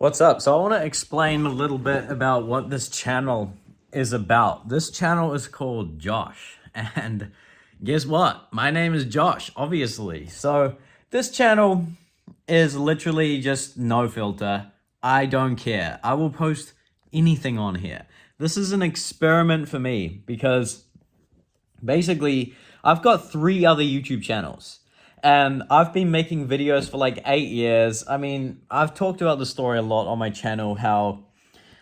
What's up? So I want to explain a little bit about what this channel is about. This channel is called Josh. And guess what? My name is Josh, obviously. So this channel is literally just no filter. I don't care. I will post anything on here. This is an experiment for me because basically I've got 3 other YouTube channels. And I've been making videos for like 8 years. I mean, I've talked about the story a lot on my channel, how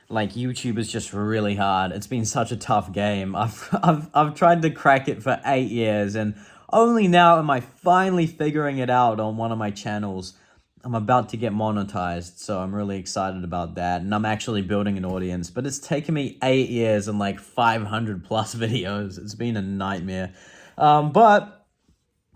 like YouTube is just really hard. It's been such a tough game. I've tried to crack it for 8 years, and only now am I finally figuring it out on one of my channels. I'm about to get monetized, so I'm really excited about that. And I'm actually building an audience, but it's taken me 8 years and like 500 plus videos. It's been a nightmare. But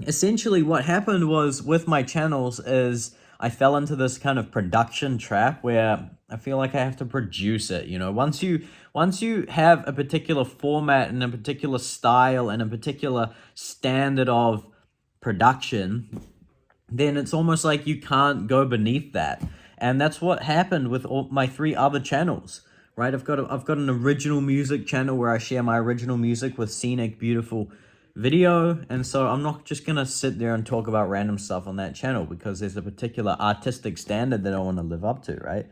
essentially what happened was with my channels is I fell into this kind of production trap where I feel like I have to produce it. Once you have a particular format and a particular style and a particular standard of production, then it's almost like you can't go beneath that. And that's what happened with all my 3 other channels, right? I've got an original music channel where I share my original music with scenic, beautiful video. And so I'm not just gonna sit there and talk about random stuff on that channel because there's a particular artistic standard that I want to live up to, right?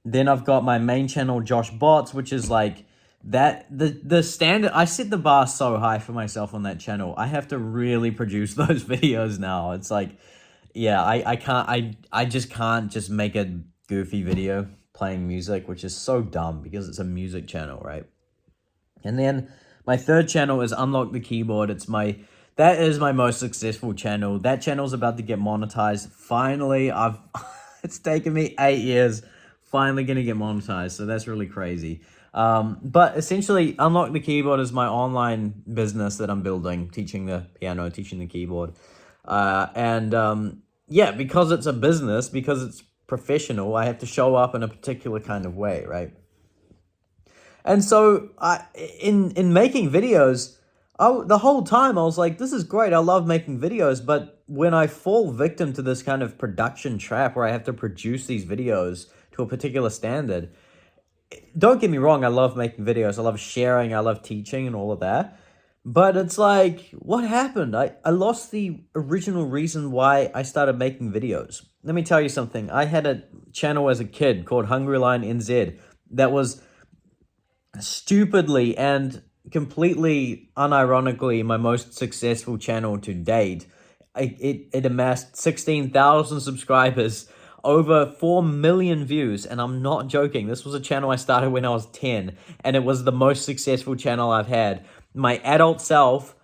Then I've got my main channel, Josh Bots, which is like that the standard. I set the bar so high for myself on that channel. I have to really produce those videos now. It's like, yeah, I can't, I just can't just make a goofy video playing music, which is so dumb because it's a music channel, right? And then my 3rd channel is Unlock the Keyboard. That is my most successful channel. That channel's about to get monetized. Finally, it's taken me 8 years, finally gonna get monetized. So that's really crazy. But essentially, Unlock the Keyboard is my online business that I'm building, teaching the piano, teaching the keyboard. Yeah, because it's a business, because it's professional, I have to show up in a particular kind of way, right? And so in making videos, the whole time I was like, this is great. I love making videos. But when I fall victim to this kind of production trap where I have to produce these videos to a particular standard, don't get me wrong, I love making videos. I love sharing. I love teaching and all of that. But it's like, what happened? I lost the original reason why I started making videos. Let me tell you something. I had a channel as a kid called Hungry Lion NZ that was stupidly and completely unironically my most successful channel to date. It amassed 16,000 subscribers, over 4 million views, and I'm not joking. This was a channel I started when I was 10, and it was the most successful channel I've had. My adult self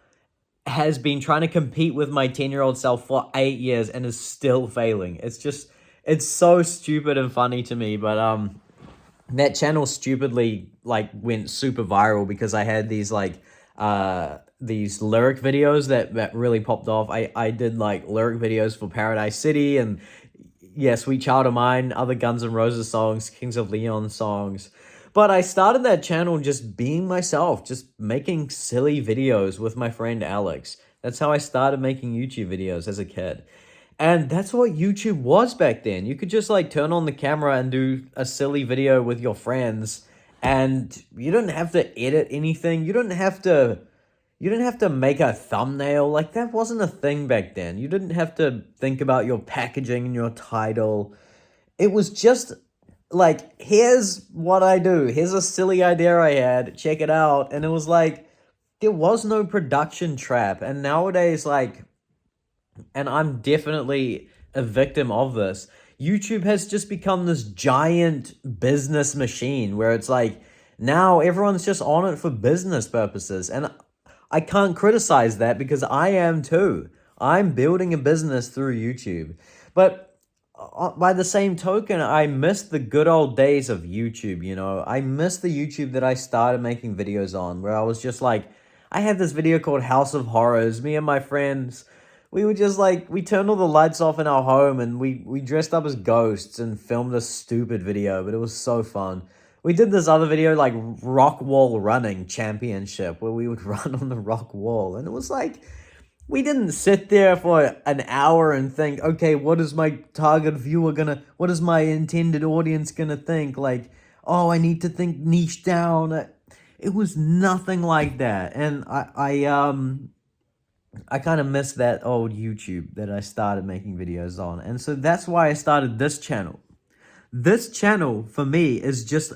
has been trying to compete with my 10-year-old self for 8 years and is still failing. It's so stupid and funny to me, but that channel stupidly like went super viral because I had these these lyric videos that really popped off. I did like lyric videos for Paradise City and, yeah, Sweet Child of Mine, other Guns N' Roses songs, Kings of Leon songs. But I started that channel just being myself, just making silly videos with my friend Alex. That's how I started making YouTube videos as a kid. And that's what YouTube was back then. You could just like turn on the camera and do a silly video with your friends, and you didn't have to edit anything. You didn't have to make a thumbnail. Like, that wasn't a thing back then. You didn't have to think about your packaging and your title. It was just like, here's what I do. Here's a silly idea I had. Check it out. And it was like, there was no production trap. And nowadays, like, and I'm definitely a victim of this, YouTube has just become this giant business machine where it's like, now everyone's just on it for business purposes. And I can't criticize that because I am too. I'm building a business through YouTube. But by the same token, I miss the good old days of YouTube, you know? I miss the YouTube that I started making videos on, where I was just like, I had this video called House of Horrors. Me and my friends, we were just like, we turned all the lights off in our home and we dressed up as ghosts and filmed a stupid video, but it was so fun. We did this other video like rock wall running championship where we would run on the rock wall, and it was like, We didn't sit there for an hour and think, okay, what is my target viewer gonna, what is my intended audience gonna think? Like, oh, I need to think niche down. It was nothing like that. And I kind of miss that old YouTube that I started making videos on. And so that's why I started this channel. This channel for me is just,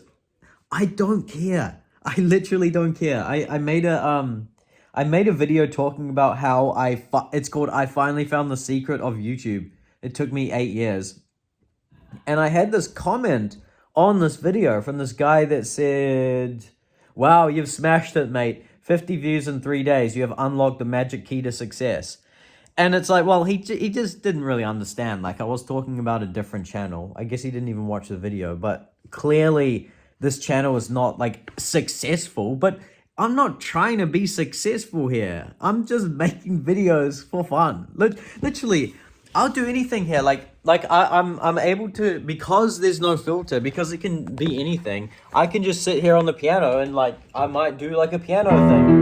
I don't care. I literally don't care. I made a video talking about how it's called I finally found the secret of YouTube. It took me 8 years. And I had this comment on this video from this guy that said, "Wow, you've smashed it, mate. 50 views in 3 days. You have unlocked the magic key to success." And it's like, well, he just didn't really understand. Like, I was talking about a different channel. I guess he didn't even watch the video, but clearly this channel is not, like, successful. But I'm not trying to be successful here. I'm just making videos for fun. Literally, I'll do anything here. I'm able to, because there's no filter, because it can be anything, I can just sit here on the piano and, like, I might do, like, a piano thing.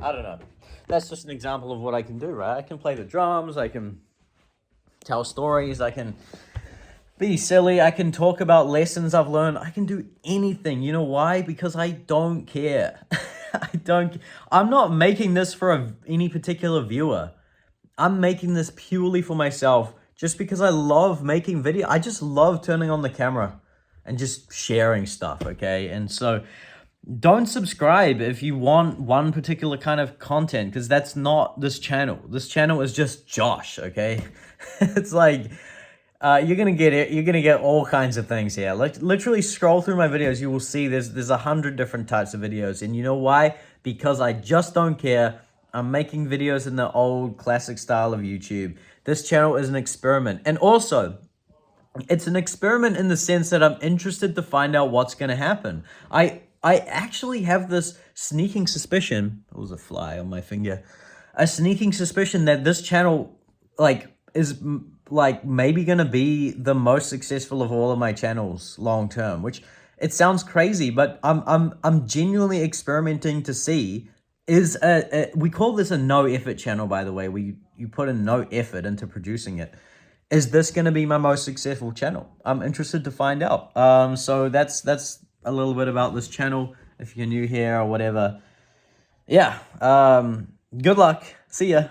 I don't know. That's just an example of what I can do, right? I can play the drums, I can tell stories, I can be silly, I can talk about lessons I've learned, I can do anything. You know why? Because I don't care. I'm not making this for any particular viewer. I'm making this purely for myself, just because I love making video. I just love turning on the camera and just sharing stuff, okay? And so don't subscribe if you want one particular kind of content, because that's not this channel. This channel is just Josh, okay? It's like, you're gonna get it. You're gonna get all kinds of things here. Like, literally scroll through my videos. You will see there's 100 different types of videos. And you know why? Because I just don't care. I'm making videos in the old classic style of YouTube. This channel is an experiment. And also, it's an experiment in the sense that I'm interested to find out what's gonna happen. I actually have this sneaking suspicion, it was a fly on my finger, a sneaking suspicion that this channel, like, is like maybe gonna be the most successful of all of my channels long term, which it sounds crazy, but I'm genuinely experimenting to see, is we call this a no effort channel, by the way. You put in no effort into producing it. Is this gonna be my most successful channel? I'm interested to find out. So that's a little bit about this channel, if you're new here or whatever. Yeah, good luck. See ya.